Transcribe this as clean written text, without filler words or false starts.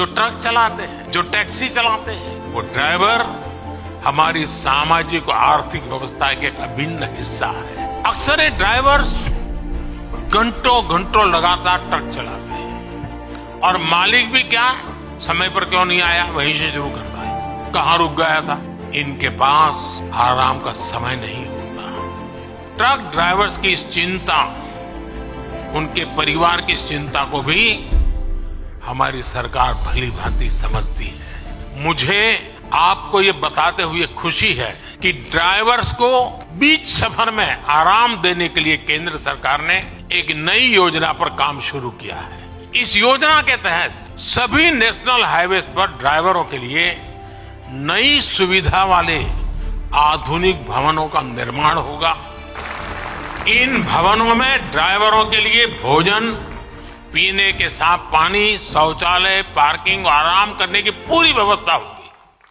जो ट्रक चलाते हैं, जो टैक्सी चलाते हैं, वो ड्राइवर हमारी सामाजिक और आर्थिक व्यवस्था के एक अभिन्न हिस्सा है। अक्सर ये ड्राइवर्स घंटों घंटों लगातार ट्रक चलाते हैं और मालिक भी क्या समय पर क्यों नहीं आया, वहीं से शुरू करता है, कहां रुक गया था। इनके पास आराम का समय नहीं होता। ट्रक ड्राइवर्स की इस चिंता, उनके परिवार की इस चिंता को भी हमारी सरकार भली भांति समझती है। मुझे आपको ये बताते हुए खुशी है कि ड्राइवर्स को बीच सफर में आराम देने के लिए केंद्र सरकार ने एक नई योजना पर काम शुरू किया है। इस योजना के तहत सभी नेशनल हाईवेज पर ड्राइवरों के लिए नई सुविधा वाले आधुनिक भवनों का निर्माण होगा। इन भवनों में ड्राइवरों के लिए भोजन, पीने के साफ पानी, शौचालय, पार्किंग और आराम करने की पूरी व्यवस्था होगी।